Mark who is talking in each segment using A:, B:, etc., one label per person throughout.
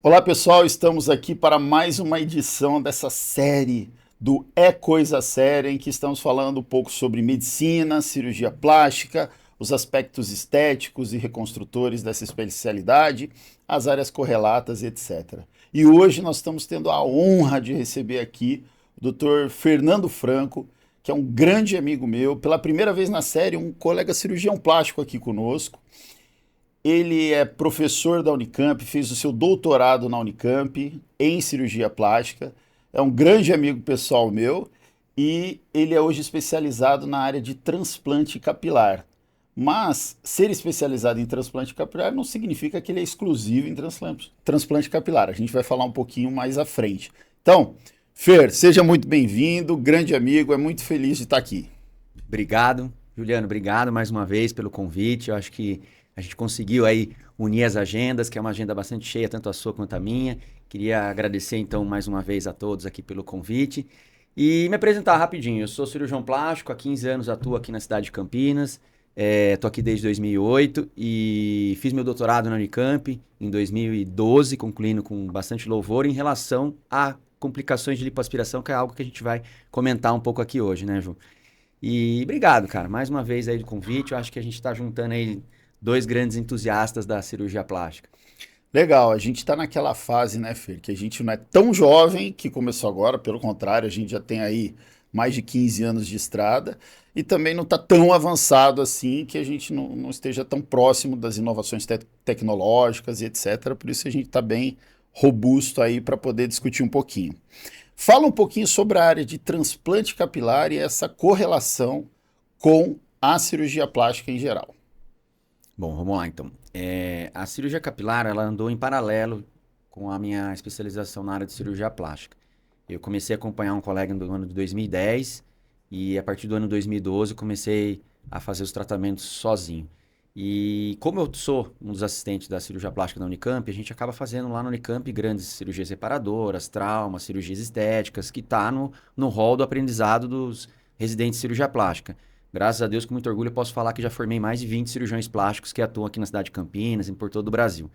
A: Olá pessoal, estamos aqui para mais uma edição dessa série do É Coisa Séria, em que estamos falando um pouco sobre medicina, cirurgia plástica, os aspectos estéticos e reconstrutores dessa especialidade, as áreas correlatas, etc. E hoje nós estamos tendo a honra de receber aqui o Dr. Fernando Franco, que é um grande amigo meu, pela primeira vez na série, um colega cirurgião plástico aqui conosco. Ele é professor da Unicamp, fez o seu doutorado na Unicamp em cirurgia plástica. É um grande amigo pessoal meu e ele é hoje especializado na área de transplante capilar. Mas ser especializado em transplante capilar não significa que ele é exclusivo em transplante capilar. A gente vai falar um pouquinho mais à frente. Então, Fer, seja muito bem-vindo, grande amigo, é muito feliz de estar aqui.
B: Obrigado, Juliano, obrigado mais uma vez pelo convite. Eu acho que a gente conseguiu aí unir as agendas, que é uma agenda bastante cheia, tanto a sua quanto a minha. Queria agradecer então mais uma vez a todos aqui pelo convite e me apresentar rapidinho. Eu sou cirurgião plástico, há 15 anos atuo aqui na cidade de Campinas. Estou aqui desde 2008 e fiz meu doutorado na Unicamp em 2012, concluindo com bastante louvor em relação a complicações de lipoaspiração, que é algo que a gente vai comentar um pouco aqui hoje, né, Ju? E obrigado, cara, mais uma vez aí do convite. Eu acho que a gente está juntando aí dois grandes entusiastas da cirurgia plástica.
A: Legal, a gente está naquela fase, né, Fer, que a gente não é tão jovem que começou agora, pelo contrário, a gente já tem aí mais de 15 anos de estrada e também não está tão avançado assim que a gente não esteja tão próximo das inovações tecnológicas e etc. Por isso a gente está bem robusto aí para poder discutir um pouquinho. Fala um pouquinho sobre a área de transplante capilar e essa correlação com a cirurgia plástica em geral.
B: Bom, vamos lá então. A cirurgia capilar, ela andou em paralelo com a minha especialização na área de cirurgia plástica. Eu comecei a acompanhar um colega no ano de 2010 e a partir do ano 2012 comecei a fazer os tratamentos sozinho. E como eu sou um dos assistentes da cirurgia plástica da Unicamp, a gente acaba fazendo lá na Unicamp grandes cirurgias reparadoras, traumas, cirurgias estéticas, que está no rol do aprendizado dos residentes de cirurgia plástica. Graças a Deus, com muito orgulho, eu posso falar que já formei mais de 20 cirurgiões plásticos que atuam aqui na cidade de Campinas e por todo o Brasil.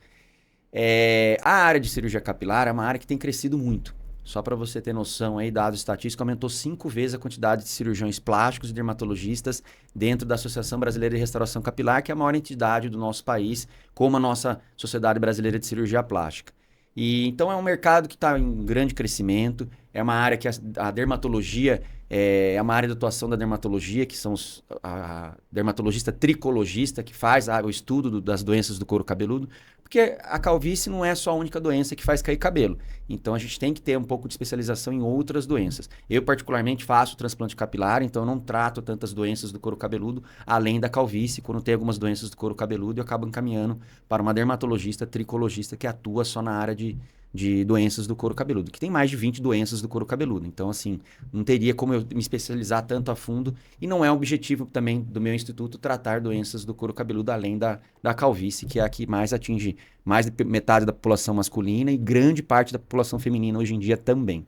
B: A área de cirurgia capilar é uma área que tem crescido muito. Só para você ter noção aí, dados estatísticos, aumentou 5 vezes a quantidade de cirurgiões plásticos e dermatologistas dentro da Associação Brasileira de Restauração Capilar, que é a maior entidade do nosso país, como a nossa Sociedade Brasileira de Cirurgia Plástica. E então é um mercado que está em grande crescimento, é uma área que a dermatologia é uma área de atuação da dermatologia, que são a dermatologista tricologista, que faz o estudo das doenças do couro cabeludo, porque a calvície não é só a única doença que faz cair cabelo. Então a gente tem que ter um pouco de especialização em outras doenças. Eu particularmente faço transplante capilar, então eu não trato tantas doenças do couro cabeludo, além da calvície. Quando tem algumas doenças do couro cabeludo, eu acabo encaminhando para uma dermatologista tricologista que atua só na área de doenças do couro cabeludo, que tem mais de 20 doenças do couro cabeludo. Então, assim, não teria como eu me especializar tanto a fundo e não é o objetivo também do meu instituto tratar doenças do couro cabeludo além da calvície, que é a que mais atinge mais de metade da população masculina e grande parte da população feminina hoje em dia também.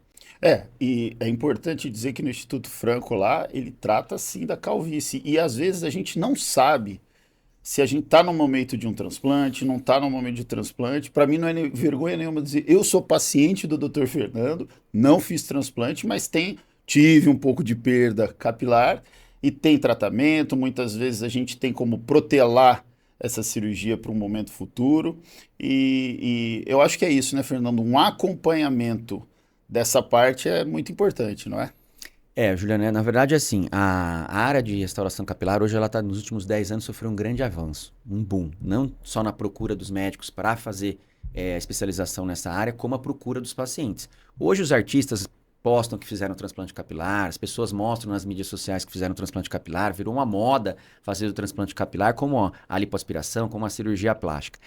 A: E é importante dizer que no Instituto Franco lá, ele trata sim da calvície. E às vezes a gente não sabe se a gente está no momento de um transplante, não está no momento de transplante. Para mim não é vergonha nenhuma dizer, eu sou paciente do Dr. Fernando, não fiz transplante, mas tive um pouco de perda capilar e tem tratamento. Muitas vezes a gente tem como protelar essa cirurgia para um momento futuro. E eu acho que é isso, né, Fernando? Um acompanhamento dessa parte é muito importante, não é?
B: Juliana, na verdade, assim, a área de restauração capilar, hoje ela está nos últimos 10 anos sofreu um grande avanço, um boom. Não só na procura dos médicos para fazer a especialização nessa área, como a procura dos pacientes. Hoje os artistas postam que fizeram transplante capilar, as pessoas mostram nas mídias sociais que fizeram transplante capilar, virou uma moda fazer o transplante capilar, como a lipoaspiração, como a cirurgia plástica.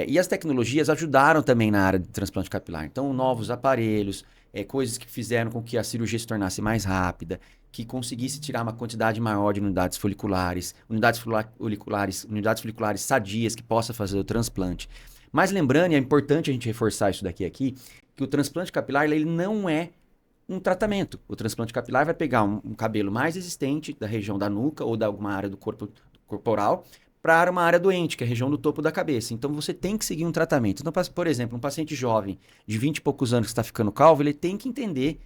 B: E as tecnologias ajudaram também na área de transplante capilar. Então, novos aparelhos, coisas que fizeram com que a cirurgia se tornasse mais rápida, que conseguisse tirar uma quantidade maior de unidades foliculares, unidades foliculares sadias que possa fazer o transplante. Mas lembrando, e é importante a gente reforçar isso aqui, que o transplante capilar ele não é um tratamento. O transplante capilar vai pegar um cabelo mais existente da região da nuca ou de alguma área do corpo corporal para uma área doente, que é a região do topo da cabeça. Então você tem que seguir um tratamento. Então, por exemplo, um paciente jovem de 20 e poucos anos que está ficando calvo, ele tem que entender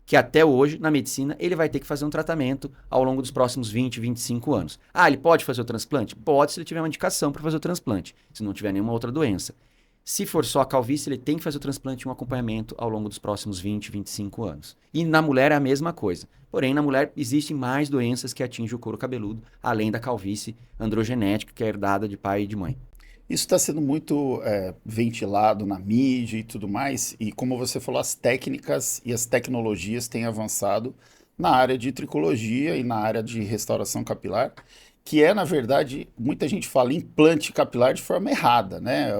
B: que até hoje, na medicina, ele vai ter que fazer um tratamento ao longo dos próximos 20, 25 anos. Ah, ele pode fazer o transplante? Pode, se ele tiver uma indicação para fazer o transplante, se não tiver nenhuma outra doença. Se for só a calvície, ele tem que fazer o transplante e um acompanhamento ao longo dos próximos 20, 25 anos. E na mulher é a mesma coisa. Porém, na mulher existem mais doenças que atingem o couro cabeludo, além da calvície androgenética, que é herdada de pai e de mãe.
A: Isso está sendo muito ventilado na mídia e tudo mais, e como você falou, as técnicas e as tecnologias têm avançado na área de tricologia e na área de restauração capilar, que é, na verdade, muita gente fala implante capilar de forma errada, né?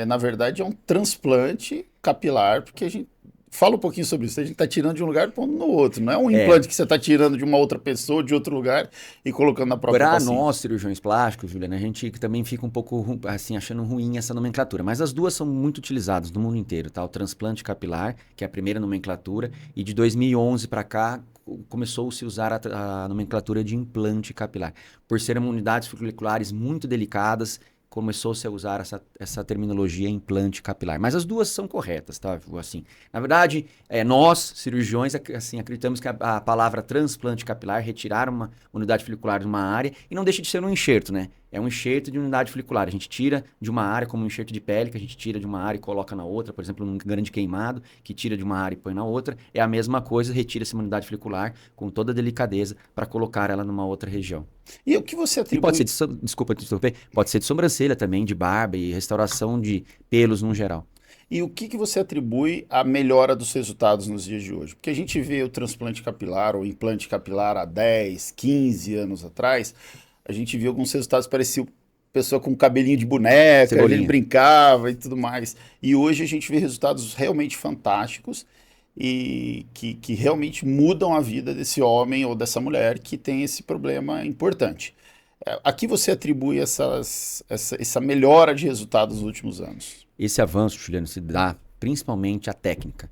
A: Na verdade, é um transplante capilar, porque a gente fala um pouquinho sobre isso. A gente está tirando de um lugar e pondo no outro. Não é um implante que você está tirando de uma outra pessoa, de outro lugar e colocando na própria paciente.
B: Para nós, cirurgiões plásticos, Juliana, a gente também fica um pouco assim, achando ruim essa nomenclatura. Mas as duas são muito utilizadas no mundo inteiro, tá? O transplante capilar, que é a primeira nomenclatura, e de 2011 para cá começou-se a usar a nomenclatura de implante capilar. Por serem unidades foliculares muito delicadas, começou-se a usar essa terminologia implante capilar. Mas as duas são corretas, tá? Assim, na verdade, nós, cirurgiões, assim, acreditamos que a palavra transplante capilar, retirar uma unidade folicular de uma área, e não deixa de ser um enxerto, né? É um enxerto de unidade folicular. A gente tira de uma área, como um enxerto de pele, que a gente tira de uma área e coloca na outra, por exemplo, um grande queimado, que tira de uma área e põe na outra. É a mesma coisa, retira essa unidade folicular com toda a delicadeza para colocar ela numa outra região.
A: E o que você atribui...
B: E pode ser desculpa te interromper, pode ser de sobrancelha também, de barba e restauração de pelos no geral.
A: E o que você atribui à melhora dos resultados nos dias de hoje? Porque a gente vê o transplante capilar ou implante capilar há 10, 15 anos atrás, a gente viu alguns resultados, parecia pessoa com cabelinho de boneca,
B: Cebolinha.
A: a gente brincava e tudo mais. E hoje a gente vê resultados realmente fantásticos e que realmente mudam a vida desse homem ou dessa mulher que tem esse problema importante. A que você atribui essa melhora de resultados nos últimos anos?
B: Esse avanço, Juliano, se dá principalmente à técnica.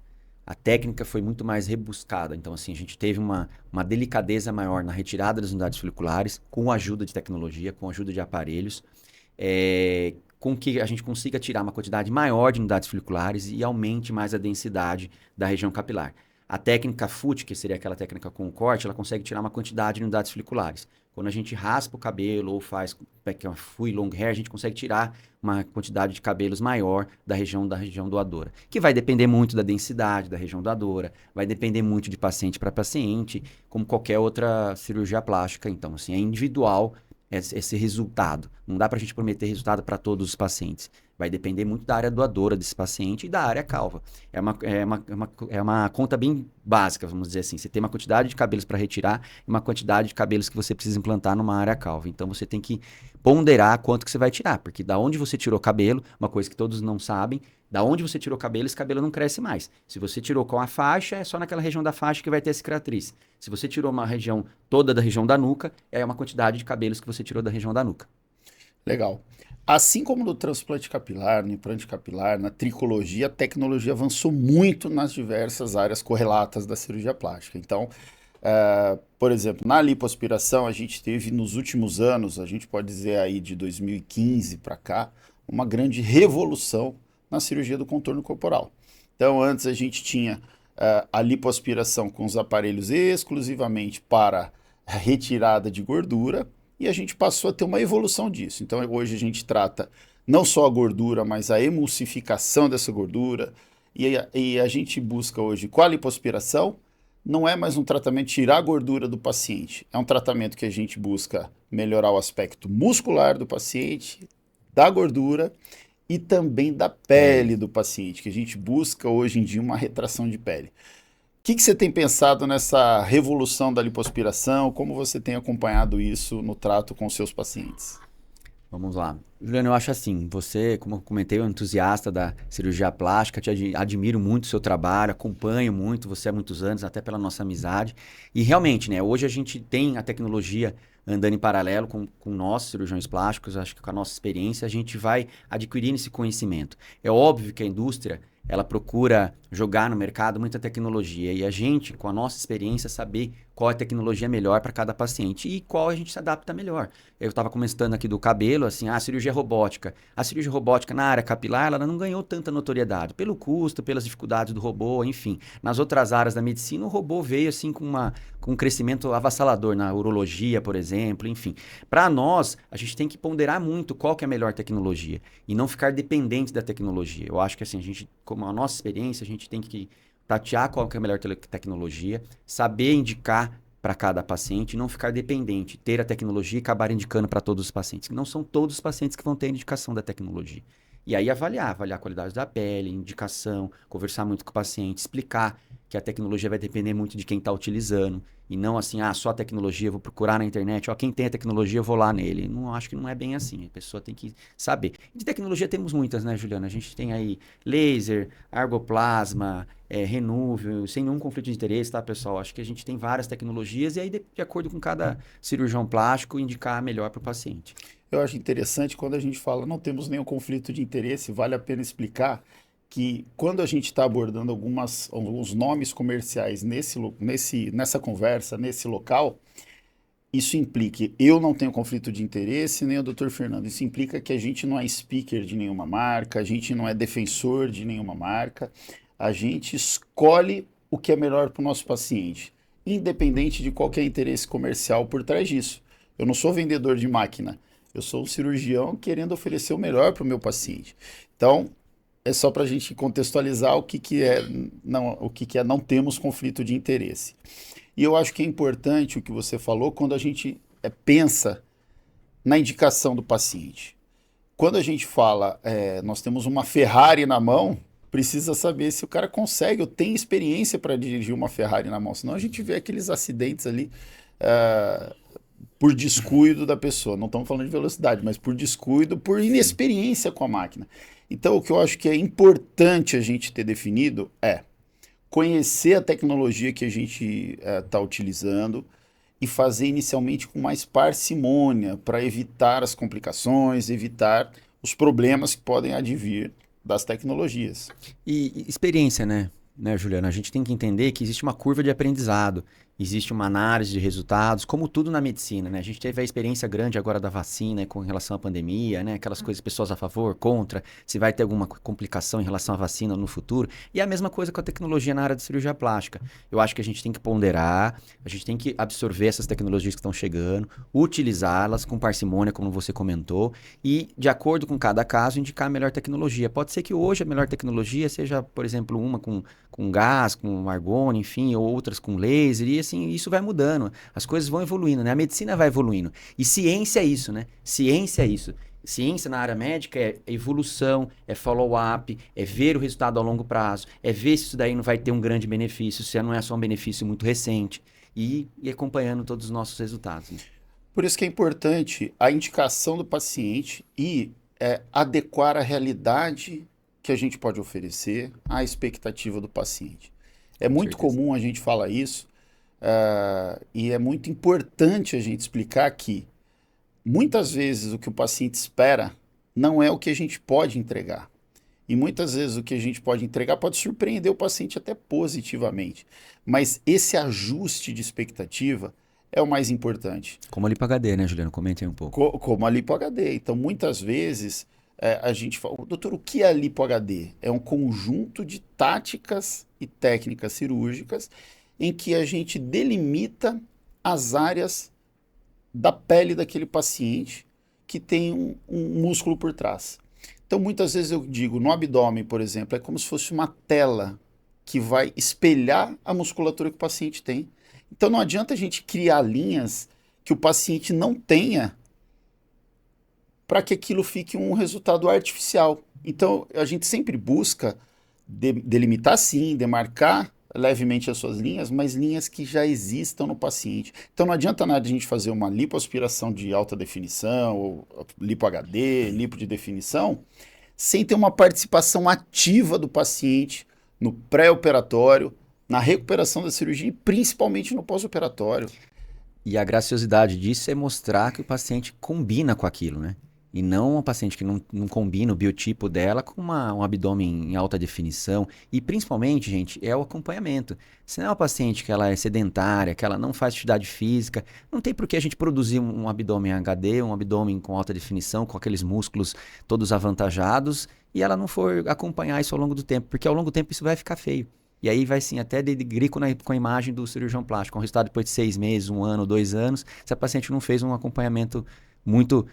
B: A técnica foi muito mais rebuscada. Então, assim, a gente teve uma delicadeza maior na retirada das unidades foliculares, com a ajuda de tecnologia, com a ajuda de aparelhos, com que a gente consiga tirar uma quantidade maior de unidades foliculares e aumente mais a densidade da região capilar. A técnica FUT, que seria aquela técnica com corte, ela consegue tirar uma quantidade de unidades foliculares. Quando a gente raspa o cabelo ou faz fui long hair, a gente consegue tirar uma quantidade de cabelos maior da região doadora. Que vai depender muito da densidade da região doadora, vai depender muito de paciente para paciente, como qualquer outra cirurgia plástica. Então, assim, é individual esse resultado. Não dá para a gente prometer resultado para todos os pacientes. Vai depender muito da área doadora desse paciente e da área calva. É uma conta bem básica, vamos dizer assim. Você tem uma quantidade de cabelos para retirar e uma quantidade de cabelos que você precisa implantar numa área calva. Então, você tem que ponderar quanto que você vai tirar, porque da onde você tirou cabelo, uma coisa que todos não sabem, da onde você tirou cabelo, esse cabelo não cresce mais. Se você tirou com a faixa, é só naquela região da faixa que vai ter a cicatriz. Se você tirou uma região toda da região da nuca, é uma quantidade de cabelos que você tirou da região da nuca.
A: Legal. Assim como no transplante capilar, no implante capilar, na tricologia, a tecnologia avançou muito nas diversas áreas correlatas da cirurgia plástica. Então, por exemplo, na lipoaspiração, a gente teve nos últimos anos, a gente pode dizer aí de 2015 para cá, uma grande revolução na cirurgia do contorno corporal. Então, antes a gente tinha a lipoaspiração com os aparelhos exclusivamente para a retirada de gordura, e a gente passou a ter uma evolução disso. Então, hoje a gente trata não só a gordura, mas a emulsificação dessa gordura. E a gente busca hoje, com a lipoaspiração, não é mais um tratamento de tirar a gordura do paciente. É um tratamento que a gente busca melhorar o aspecto muscular do paciente, da gordura e também da pele do paciente, que a gente busca hoje em dia uma retração de pele. O que você tem pensado nessa revolução da lipoaspiração? Como você tem acompanhado isso no trato com os seus pacientes?
B: Vamos lá. Juliano, eu acho assim, você, como eu comentei, é um entusiasta da cirurgia plástica, admiro muito o seu trabalho, acompanho muito você há muitos anos, até pela nossa amizade. E realmente, né, hoje a gente tem a tecnologia andando em paralelo com nós, cirurgiões plásticos, acho que com a nossa experiência, a gente vai adquirindo esse conhecimento. É óbvio que a indústria, ela procura jogar no mercado muita tecnologia e a gente, com a nossa experiência, saber qual é a tecnologia melhor para cada paciente e qual a gente se adapta melhor. Eu estava comentando aqui do cabelo, assim, a cirurgia robótica. A cirurgia robótica na área capilar, ela não ganhou tanta notoriedade, pelo custo, pelas dificuldades do robô, enfim. Nas outras áreas da medicina, o robô veio, assim, com um crescimento avassalador, na urologia, por exemplo, enfim. Para nós, a gente tem que ponderar muito qual que é a melhor tecnologia e não ficar dependente da tecnologia. Eu acho que, assim, a gente, como a nossa experiência, a gente tem que tatear qual que é a melhor tecnologia, saber indicar para cada paciente e não ficar dependente, ter a tecnologia e acabar indicando para todos os pacientes. Não são todos os pacientes que vão ter a indicação da tecnologia. E aí avaliar a qualidade da pele, indicação, conversar muito com o paciente, explicar que a tecnologia vai depender muito de quem está utilizando. E não assim, só a tecnologia, eu vou procurar na internet, quem tem a tecnologia, eu vou lá nele. Não, acho que não é bem assim, a pessoa tem que saber. De tecnologia temos muitas, né, Juliana? A gente tem aí laser, argoplasma, renúvel, sem nenhum conflito de interesse, tá, pessoal? Acho que a gente tem várias tecnologias e aí, de acordo com cada cirurgião plástico, indicar a melhor para o paciente.
A: Eu acho interessante quando a gente fala não temos nenhum conflito de interesse, vale a pena explicar que quando a gente está abordando alguns nomes comerciais nessa conversa, nesse local, isso implica, eu não tenho conflito de interesse, nem o Dr. Fernando, isso implica que a gente não é speaker de nenhuma marca, a gente não é defensor de nenhuma marca, a gente escolhe o que é melhor para o nosso paciente, independente de qualquer interesse comercial por trás disso. Eu não sou vendedor de máquina, eu sou um cirurgião querendo oferecer o melhor para o meu paciente. Então, é só para a gente contextualizar o que é não temos conflito de interesse. E eu acho que é importante o que você falou quando a gente pensa na indicação do paciente. Quando a gente fala, nós temos uma Ferrari na mão, precisa saber se o cara consegue ou tem experiência para dirigir uma Ferrari na mão. Senão a gente vê aqueles acidentes ali por descuido da pessoa. Não estamos falando de velocidade, mas por descuido, por inexperiência com a máquina. Então, o que eu acho que é importante a gente ter definido é conhecer a tecnologia que a gente está utilizando e fazer inicialmente com mais parcimônia para evitar as complicações, evitar os problemas que podem advir das tecnologias.
B: E experiência, né, Juliana? A gente tem que entender que existe uma curva de aprendizado. Existe uma análise de resultados, como tudo na medicina, né? A gente teve a experiência grande agora da vacina com relação à pandemia, né? Aquelas coisas, pessoas a favor, contra, se vai ter alguma complicação em relação à vacina no futuro. E a mesma coisa com a tecnologia na área de cirurgia plástica. Eu acho que a gente tem que ponderar, a gente tem que absorver essas tecnologias que estão chegando, utilizá-las com parcimônia, como você comentou, e, de acordo com cada caso, indicar a melhor tecnologia. Pode ser que hoje a melhor tecnologia seja, por exemplo, uma com gás, com argônio, enfim, ou outras com laser, e assim, isso vai mudando, as coisas vão evoluindo, né? A medicina vai evoluindo. E ciência é isso, né? Ciência é isso. Ciência na área médica é evolução, é follow-up, é ver o resultado a longo prazo, é ver se isso daí não vai ter um grande benefício, se não é só um benefício muito recente, e acompanhando todos os nossos resultados. Né?
A: Por isso que é importante a indicação do paciente e adequar a realidade que a gente pode oferecer à expectativa do paciente. É muito comum a gente falar isso, e é muito importante a gente explicar que muitas vezes o que o paciente espera não é o que a gente pode entregar. E muitas vezes o que a gente pode entregar pode surpreender o paciente até positivamente. Mas esse ajuste de expectativa é o mais importante.
B: Como a Lipo HD, né, Juliano? Comenta aí um pouco.
A: Como a Lipo HD. Então, muitas vezes, a gente fala, doutor, o que é a Lipo HD? É um conjunto de táticas e técnicas cirúrgicas em que a gente delimita as áreas da pele daquele paciente que tem um músculo por trás. Então, muitas vezes eu digo, no abdômen, por exemplo, é como se fosse uma tela que vai espelhar a musculatura que o paciente tem. Então, não adianta a gente criar linhas que o paciente não tenha para que aquilo fique um resultado artificial. Então, a gente sempre busca delimitar sim, demarcar levemente as suas linhas, mas linhas que já existam no paciente. Então não adianta nada a gente fazer uma lipoaspiração de alta definição, ou lipo HD, lipo de definição, sem ter uma participação ativa do paciente no pré-operatório, na recuperação da cirurgia e principalmente no pós-operatório.
B: E a graciosidade disso é mostrar que o paciente combina com aquilo, né? E não uma paciente que não combina o biotipo dela com um abdômen em alta definição. E principalmente, gente, é o acompanhamento. Se não é uma paciente que ela é sedentária, que ela não faz atividade física, não tem por que a gente produzir um abdômen HD, um abdômen com alta definição, com aqueles músculos todos avantajados, e ela não for acompanhar isso ao longo do tempo, porque ao longo do tempo isso vai ficar feio. E aí vai sim até denigrir com a imagem do cirurgião plástico. Com o resultado depois de 6 meses, 1 ano, 2 anos, se a paciente não fez um acompanhamento muito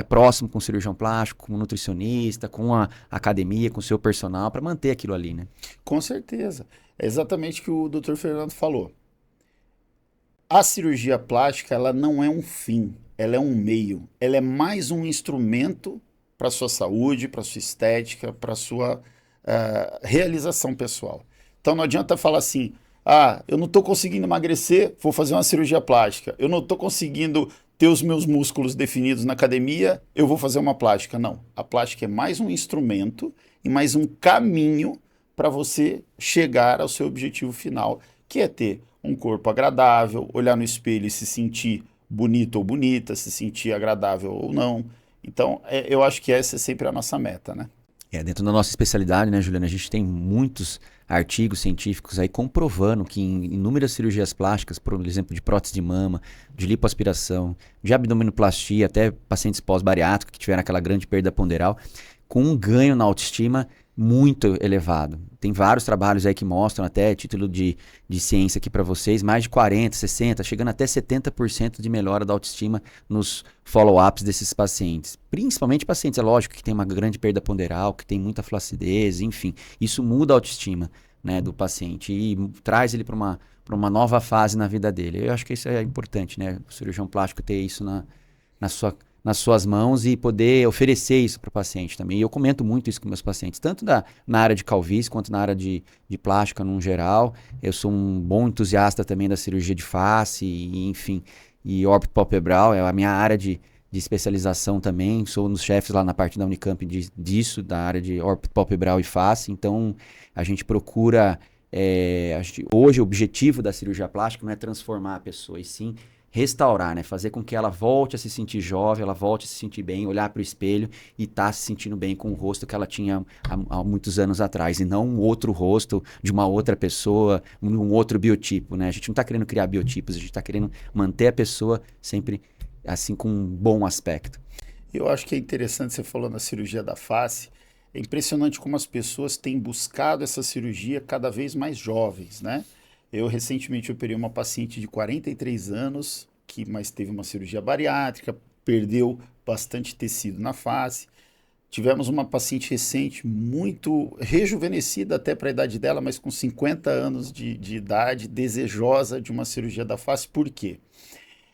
B: próximo com o cirurgião plástico, com o nutricionista, com a academia, com o seu personal, para manter aquilo ali, né?
A: Com certeza. É exatamente o que o Dr. Fernando falou. A cirurgia plástica, ela não é um fim, ela é um meio. Ela é mais um instrumento para a sua saúde, para a sua estética, para a sua realização pessoal. Então não adianta falar assim, eu não estou conseguindo emagrecer, vou fazer uma cirurgia plástica. Eu não estou conseguindo ter os meus músculos definidos na academia, eu vou fazer uma plástica. Não, a plástica é mais um instrumento e mais um caminho para você chegar ao seu objetivo final, que é ter um corpo agradável, olhar no espelho e se sentir bonito ou bonita, se sentir agradável ou não. Então, eu acho que essa é sempre a nossa meta, né?
B: Dentro da nossa especialidade, né, Juliana, a gente tem muitos artigos científicos aí comprovando que em inúmeras cirurgias plásticas, por exemplo, de prótese de mama, de lipoaspiração, de abdominoplastia, até pacientes pós-bariátricos que tiveram aquela grande perda ponderal, com um ganho na autoestima muito elevado. Tem vários trabalhos aí que mostram, até título de ciência aqui para vocês, mais de 40%, 60%, chegando até 70% de melhora da autoestima nos follow-ups desses pacientes. Principalmente pacientes, é lógico, que tem uma grande perda ponderal, que tem muita flacidez, enfim. Isso muda a autoestima, né, do paciente e traz ele para uma nova fase na vida dele. Eu acho que isso é importante, né? O cirurgião plástico ter isso nas suas mãos e poder oferecer isso para o paciente também. E eu comento muito isso com meus pacientes, tanto na área de calvície quanto na área de plástica no geral. Eu sou um bom entusiasta também da cirurgia de face, e, enfim, e órbito-palpebral é a minha área de especialização também. Sou um dos chefes lá na parte da Unicamp disso, da área de órbito-palpebral e face. Então, a gente procura... hoje, o objetivo da cirurgia plástica não é transformar a pessoa, e sim restaurar, né? Fazer com que ela volte a se sentir jovem, ela volte a se sentir bem, olhar para o espelho e tá se sentindo bem com o rosto que ela tinha há muitos anos atrás, e não um outro rosto de uma outra pessoa, um outro biotipo, né? A gente não está querendo criar biotipos, a gente está querendo manter a pessoa sempre assim com um bom aspecto.
A: Eu acho que é interessante você falando da cirurgia da face. É impressionante como as pessoas têm buscado essa cirurgia cada vez mais jovens, né? Eu recentemente operei uma paciente de 43 anos, mas teve uma cirurgia bariátrica, perdeu bastante tecido na face. Tivemos uma paciente recente, muito rejuvenescida até para a idade dela, mas com 50 anos de idade, desejosa de uma cirurgia da face. Por quê?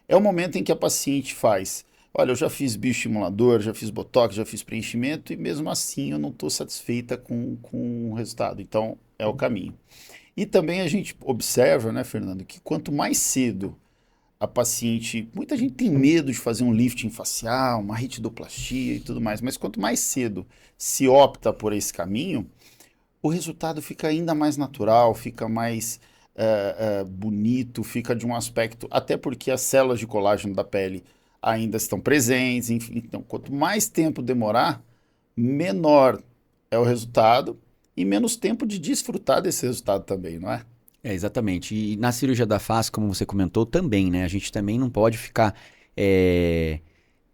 A: É o momento em que a paciente faz, olha, eu já fiz bioestimulador, já fiz botox, já fiz preenchimento, e mesmo assim eu não estou satisfeita com o resultado. Então, é o caminho. E também a gente observa, né, Fernando, que quanto mais cedo a paciente... Muita gente tem medo de fazer um lifting facial, uma ritidoplastia e tudo mais, mas quanto mais cedo se opta por esse caminho, o resultado fica ainda mais natural, fica mais bonito, fica de um aspecto... Até porque as células de colágeno da pele ainda estão presentes, enfim, então quanto mais tempo demorar, menor é o resultado, e menos tempo de desfrutar desse resultado também, não é?
B: Exatamente. E na cirurgia da face, como você comentou, também, né? A gente também não pode ficar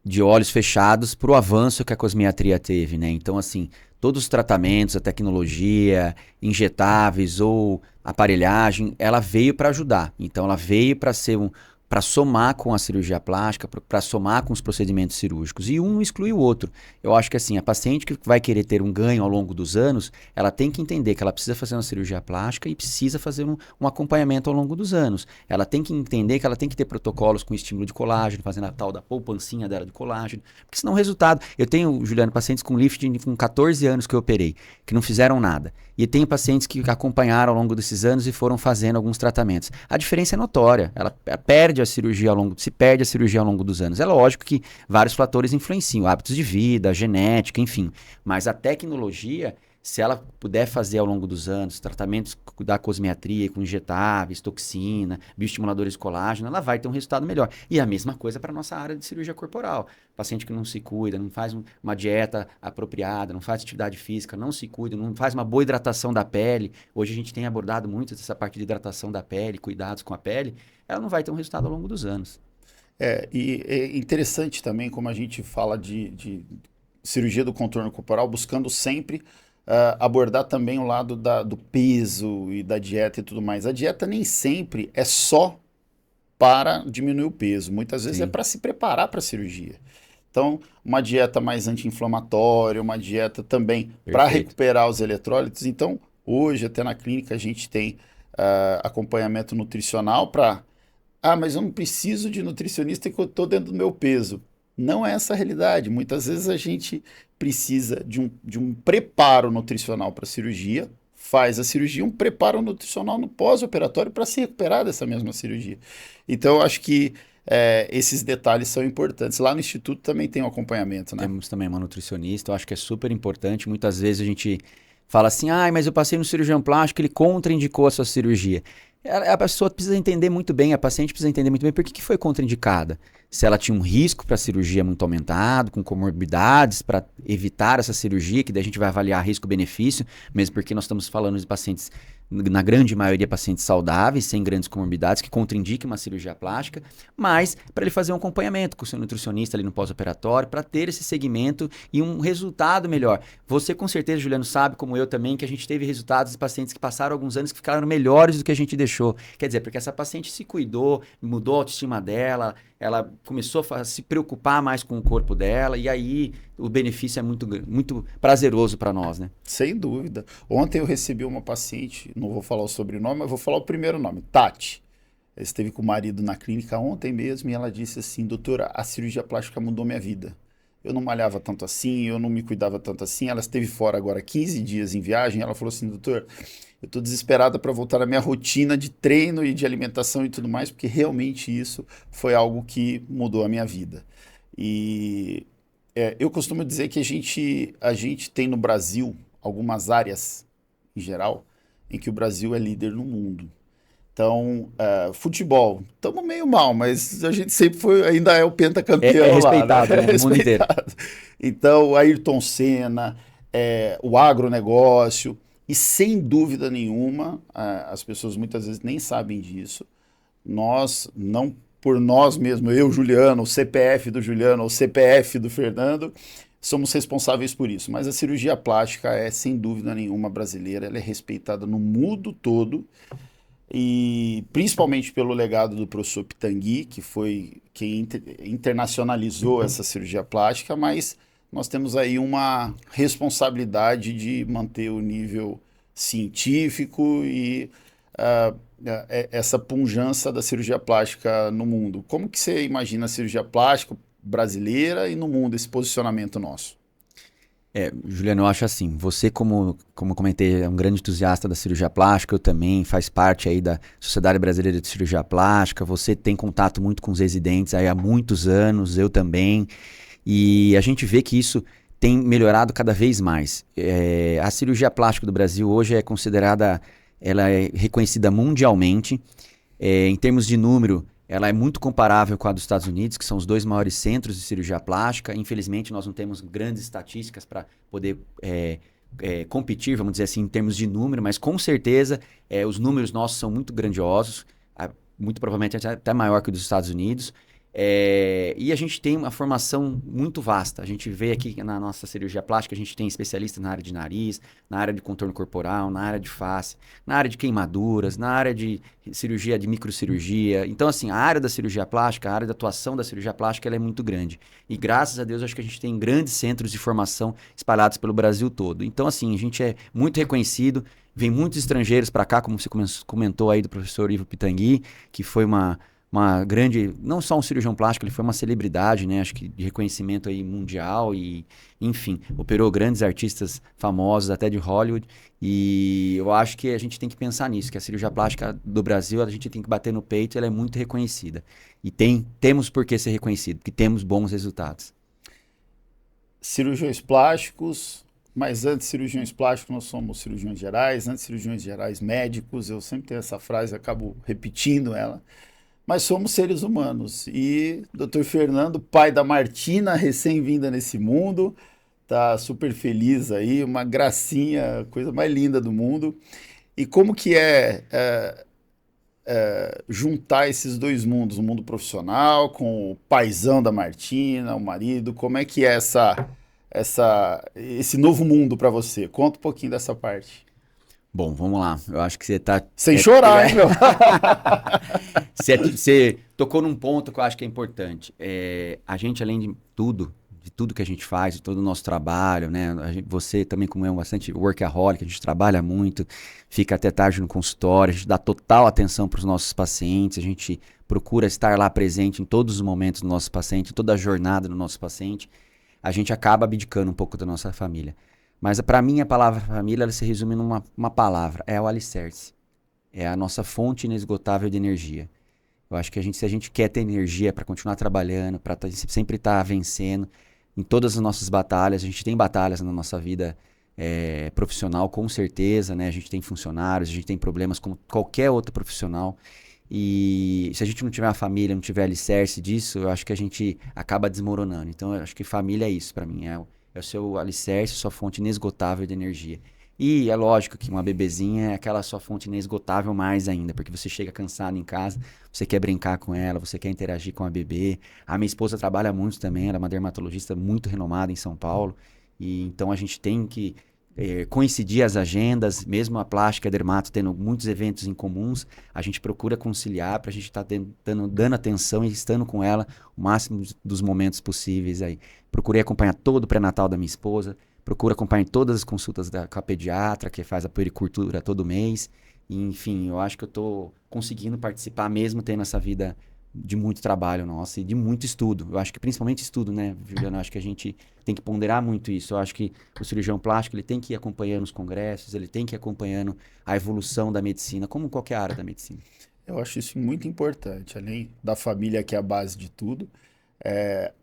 B: de olhos fechados para o avanço que a cosmiatria teve, né? Então, assim, todos os tratamentos, a tecnologia, injetáveis ou aparelhagem, ela veio para ajudar. Então, ela veio para ser para somar com a cirurgia plástica, para somar com os procedimentos cirúrgicos. E um não exclui o outro. Eu acho que assim, a paciente que vai querer ter um ganho ao longo dos anos, ela tem que entender que ela precisa fazer uma cirurgia plástica e precisa fazer um acompanhamento ao longo dos anos. Ela tem que entender que ela tem que ter protocolos com estímulo de colágeno, fazendo a tal da poupancinha dela de colágeno, porque senão o resultado... Eu tenho, Juliano, pacientes com lifting com 14 anos que eu operei, que não fizeram nada. E tenho pacientes que acompanharam ao longo desses anos e foram fazendo alguns tratamentos. A diferença é notória. Ela perde se perde a cirurgia ao longo dos anos. É lógico que vários fatores influenciam, hábitos de vida, genética, enfim. Mas a tecnologia Se ela puder fazer ao longo dos anos tratamentos da cosmiatria, com injetáveis, toxina, bioestimuladores de colágeno, ela vai ter um resultado melhor. E a mesma coisa para a nossa área de cirurgia corporal. Paciente que não se cuida, não faz uma dieta apropriada, não faz atividade física, não se cuida, não faz uma boa hidratação da pele. Hoje a gente tem abordado muito essa parte de hidratação da pele, cuidados com a pele. Ela não vai ter um resultado ao longo dos anos.
A: E é interessante também como a gente fala de cirurgia do contorno corporal, buscando sempre abordar também o lado do peso e da dieta e tudo mais. A dieta nem sempre é só para diminuir o peso, muitas vezes é
B: Sim.
A: para se preparar para a cirurgia. Então, uma dieta mais anti-inflamatória, uma dieta também para
B: Perfeito.
A: recuperar os eletrólitos. Então, hoje, até na clínica, a gente tem acompanhamento nutricional para. Ah, mas eu não preciso de nutricionista que eu estou dentro do meu peso. Não é essa a realidade. Muitas vezes a gente precisa de um preparo nutricional para a cirurgia, faz a cirurgia, um preparo nutricional no pós-operatório para se recuperar dessa mesma cirurgia. Então, eu acho que esses detalhes são importantes. Lá no Instituto também tem um acompanhamento, né?
B: Temos também uma nutricionista, eu acho que é super importante. Muitas vezes a gente fala assim, mas eu passei no cirurgião plástico, ele contraindicou a sua cirurgia. A pessoa precisa entender muito bem, a paciente precisa entender muito bem por que foi contraindicada. Se ela tinha um risco para a cirurgia muito aumentado, com comorbidades, para evitar essa cirurgia, que daí a gente vai avaliar risco-benefício, mesmo porque nós estamos falando de pacientes, na grande maioria, pacientes saudáveis, sem grandes comorbidades, que contraindiquem uma cirurgia plástica, mas para ele fazer um acompanhamento com o seu nutricionista ali no pós-operatório, para ter esse segmento e um resultado melhor. Você com certeza, Juliano, sabe, como eu também, que a gente teve resultados de pacientes que passaram alguns anos que ficaram melhores do que a gente deixou. Quer dizer, porque essa paciente se cuidou, mudou a autoestima dela, ela começou a se preocupar mais com o corpo dela, e aí o benefício é muito prazeroso para nós, né?
A: Sem dúvida. Ontem eu recebi uma paciente, não vou falar o sobrenome, mas vou falar o primeiro nome, Tati. Ela esteve com o marido na clínica ontem mesmo e ela disse assim, doutora, a cirurgia plástica mudou minha vida. Eu não malhava tanto assim, eu não me cuidava tanto assim. Ela esteve fora agora 15 dias em viagem. Ela falou assim, doutor, eu estou desesperada para voltar à minha rotina de treino e de alimentação e tudo mais, porque realmente isso foi algo que mudou a minha vida. E eu costumo dizer que a gente tem no Brasil algumas áreas, em geral, em que o Brasil é líder no mundo. Então, futebol, estamos meio mal, mas a gente sempre foi, ainda é o pentacampeão lá,
B: respeitado,
A: né?
B: né, no mundo inteiro.
A: Então, o Ayrton Senna, o agronegócio, e sem dúvida nenhuma, as pessoas muitas vezes nem sabem disso, nós, não por nós mesmos, eu, Juliano, o CPF do Juliano, o CPF do Fernando, somos responsáveis por isso. Mas a cirurgia plástica é, sem dúvida nenhuma, brasileira, ela é respeitada no mundo todo, e principalmente pelo legado do professor Pitangui, que foi quem internacionalizou essa cirurgia plástica, mas nós temos aí uma responsabilidade de manter o nível científico e essa pujança da cirurgia plástica no mundo. Como que você imagina a cirurgia plástica brasileira e no mundo, esse posicionamento nosso?
B: Juliano, eu acho assim, você como comentei, é um grande entusiasta da cirurgia plástica, eu também, faz parte aí da Sociedade Brasileira de Cirurgia Plástica, você tem contato muito com os residentes aí há muitos anos, eu também, e a gente vê que isso tem melhorado cada vez mais. A cirurgia plástica do Brasil hoje é considerada, ela é reconhecida mundialmente, em termos de número, ela é muito comparável com a dos Estados Unidos, que são os dois maiores centros de cirurgia plástica. Infelizmente, nós não temos grandes estatísticas para poder competir, vamos dizer assim, em termos de número, mas com certeza os números nossos são muito grandiosos, muito provavelmente até maior que o dos Estados Unidos. E a gente tem uma formação muito vasta. A gente vê aqui na nossa cirurgia plástica, a gente tem especialistas na área de nariz, na área de contorno corporal, na área de face, na área de queimaduras, na área de cirurgia, de microcirurgia. Então, assim, a área da cirurgia plástica, a área da atuação da cirurgia plástica, ela é muito grande. E graças a Deus, acho que a gente tem grandes centros de formação espalhados pelo Brasil todo. Então, assim, a gente é muito reconhecido. Vem muitos estrangeiros para cá, como você comentou aí do professor Ivo Pitangui, que foi uma grande, não só um cirurgião plástico, ele foi uma celebridade, né? Acho que de reconhecimento aí mundial e, enfim, operou grandes artistas famosos, até de Hollywood. E eu acho que a gente tem que pensar nisso, que a cirurgia plástica do Brasil, a gente tem que bater no peito, ela é muito reconhecida. E temos por que ser reconhecido, porque temos bons resultados.
A: Cirurgiões plásticos, mas antes de cirurgiões plásticos, nós somos cirurgiões gerais, antes de cirurgiões gerais médicos, eu sempre tenho essa frase, acabo repetindo ela, mas somos seres humanos. E Dr. Fernando, pai da Martina, recém-vinda nesse mundo, tá super feliz aí, uma gracinha, coisa mais linda do mundo. E como que juntar esses dois mundos, o mundo profissional com o paizão da Martina, o marido, como é que é esse novo mundo para você? Conta um pouquinho dessa parte.
B: Bom, vamos lá. Eu acho que você tá.
A: Sem chorar, hein, meu?
B: Você tocou num ponto que eu acho que é importante. A gente, além de tudo que a gente faz, de todo o nosso trabalho, né? Você também, como é um bastante workaholic, a gente trabalha muito, fica até tarde no consultório, a gente dá total atenção para os nossos pacientes, a gente procura estar lá presente em todos os momentos do nosso paciente, em toda a jornada do nosso paciente. A gente acaba abdicando um pouco da nossa família. Mas para mim a palavra família ela se resume numa palavra, é o alicerce. É a nossa fonte inesgotável de energia. Eu acho que se a gente quer ter energia para continuar trabalhando, para sempre estar vencendo em todas as nossas batalhas, a gente tem batalhas na nossa vida profissional, com certeza, né? A gente tem funcionários, a gente tem problemas como qualquer outro profissional. E se a gente não tiver uma família, não tiver alicerce disso, eu acho que a gente acaba desmoronando. Então, eu acho que família é isso para mim, é o seu alicerce, sua fonte inesgotável de energia. E é lógico que uma bebezinha é aquela sua fonte inesgotável mais ainda, porque você chega cansado em casa, você quer brincar com ela, você quer interagir com a bebê. A minha esposa trabalha muito também, ela é uma dermatologista muito renomada em São Paulo, e então a gente tem que coincidir as agendas, mesmo a plástica e a dermato tendo muitos eventos em comuns, a gente procura conciliar para a gente estar dando atenção e estando com ela o máximo dos momentos possíveis aí. Procurei acompanhar todo o pré-natal da minha esposa, procuro acompanhar todas as consultas com a pediatra, que faz a puericultura todo mês. E, enfim, eu acho que eu estou conseguindo participar, mesmo tendo essa vida de muito trabalho nosso e de muito estudo. Eu acho que principalmente estudo, né, Juliana? Eu acho que a gente tem que ponderar muito isso. Eu acho que o cirurgião plástico ele tem que ir acompanhando os congressos, ele tem que ir acompanhando a evolução da medicina, como qualquer área da medicina.
A: Eu acho isso muito importante, além da família que é a base de tudo.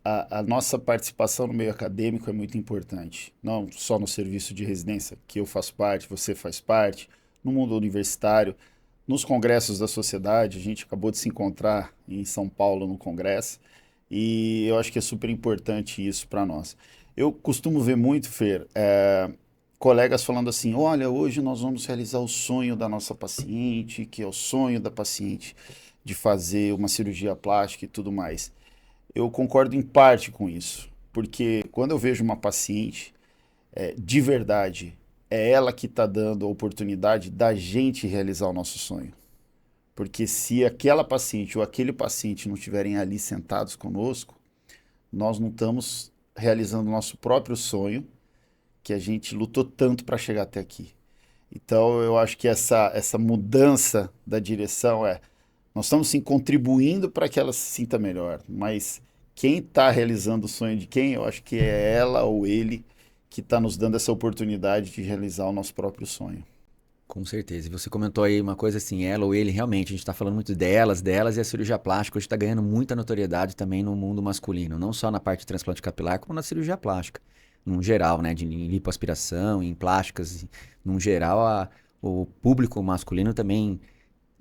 A: A nossa participação no meio acadêmico é muito importante, não só no serviço de residência, que eu faço parte, você faz parte, no mundo universitário, nos congressos da sociedade. A gente acabou de se encontrar em São Paulo no congresso e eu acho que é super importante isso para nós. Eu costumo ver muito, Fer, colegas falando assim: olha, hoje nós vamos realizar o sonho da nossa paciente, que é o sonho da paciente de fazer uma cirurgia plástica e tudo mais. Eu concordo em parte com isso, porque quando eu vejo uma paciente, de verdade, é ela que está dando a oportunidade da gente realizar o nosso sonho. Porque se aquela paciente ou aquele paciente não estiverem ali sentados conosco, nós não estamos realizando o nosso próprio sonho, que a gente lutou tanto para chegar até aqui. Então, eu acho que essa mudança da direção nós estamos sim contribuindo para que ela se sinta melhor, mas quem está realizando o sonho de quem, eu acho que é ela ou ele que está nos dando essa oportunidade de realizar o nosso próprio sonho.
B: Com certeza. E você comentou aí uma coisa assim, ela ou ele, realmente, a gente está falando muito delas, e a cirurgia plástica hoje está ganhando muita notoriedade também no mundo masculino, não só na parte de transplante capilar, como na cirurgia plástica, num geral, né, de lipoaspiração, em plásticas, num geral, o público masculino também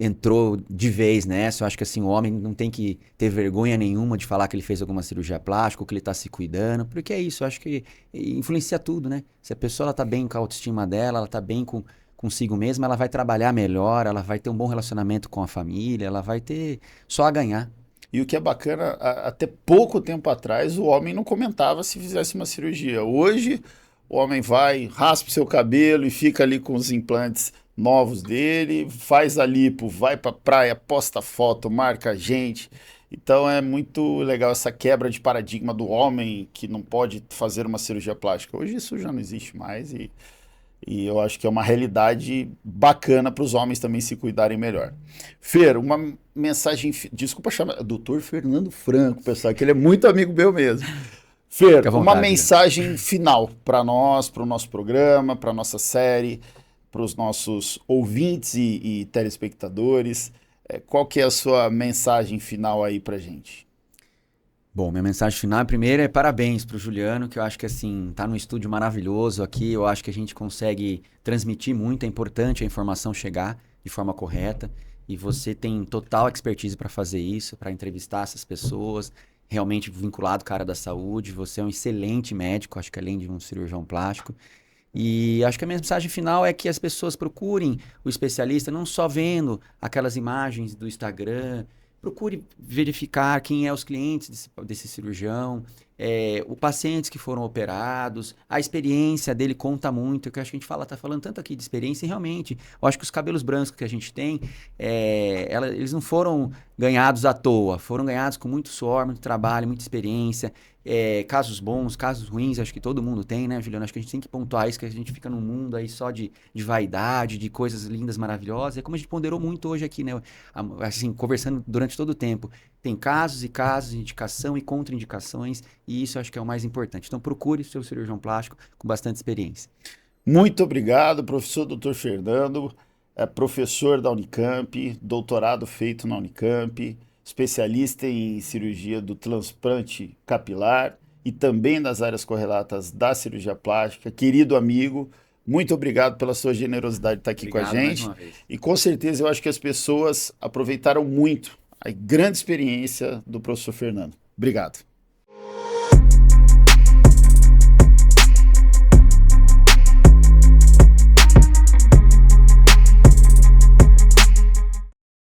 B: entrou de vez nessa. Eu acho que assim, o homem não tem que ter vergonha nenhuma de falar que ele fez alguma cirurgia plástica ou que ele está se cuidando, porque é isso, eu acho que influencia tudo, né? Se a pessoa ela tá bem com a autoestima dela, ela tá bem consigo mesma, ela vai trabalhar melhor, ela vai ter um bom relacionamento com a família, ela vai ter só a ganhar.
A: E o que é bacana, até pouco tempo atrás, o homem não comentava se fizesse uma cirurgia. Hoje, o homem vai, raspa o seu cabelo e fica ali com os implantes novos dele, faz a lipo, vai pra praia, posta foto, marca a gente. Então é muito legal essa quebra de paradigma do homem que não pode fazer uma cirurgia plástica. Hoje isso já não existe mais e eu acho que é uma realidade bacana para os homens também se cuidarem melhor. Fer, uma mensagem, desculpa chamar, Dr. Fernando Franco, pessoal, que ele é muito amigo meu mesmo. Fer,
B: Fica à
A: uma
B: vontade,
A: mensagem final para nós, para o nosso programa, para a nossa série, para os nossos ouvintes e telespectadores. Qual que é a sua mensagem final aí para gente?
B: Bom, minha mensagem final, primeiro, é parabéns para o Juliano, que eu acho que assim, tá num estúdio maravilhoso aqui, eu acho que a gente consegue transmitir muito, é importante a informação chegar de forma correta, e você tem total expertise para fazer isso, para entrevistar essas pessoas, realmente vinculado com a área da saúde, você é um excelente médico, acho que além de um cirurgião plástico, e acho que a minha mensagem final é que as pessoas procurem o especialista não só vendo aquelas imagens do Instagram, procure verificar quem é os clientes desse cirurgião, os pacientes que foram operados, a experiência dele conta muito, que eu acho que a gente tá falando tanto aqui de experiência, e realmente, eu acho que os cabelos brancos que a gente tem, eles não foram ganhados à toa, foram ganhados com muito suor, muito trabalho, muita experiência, casos bons, casos ruins, acho que todo mundo tem, né, Juliano? Acho que a gente tem que pontuar isso, que a gente fica num mundo aí só de vaidade, de coisas lindas, maravilhosas. É como a gente ponderou muito hoje aqui, né? Assim, conversando durante todo o tempo. Tem casos e casos, indicação e contraindicações, e isso acho que é o mais importante. Então procure o seu cirurgião plástico com bastante experiência.
A: Muito obrigado, professor Dr. Fernando, professor da Unicamp, doutorado feito na Unicamp, especialista em cirurgia do transplante capilar e também nas áreas correlatas da cirurgia plástica. Querido amigo, muito obrigado pela sua generosidade de estar aqui com a
B: Obrigado mais
A: gente.
B: uma vez.
A: E com certeza eu acho que as pessoas aproveitaram muito a grande experiência do professor Fernando. Obrigado.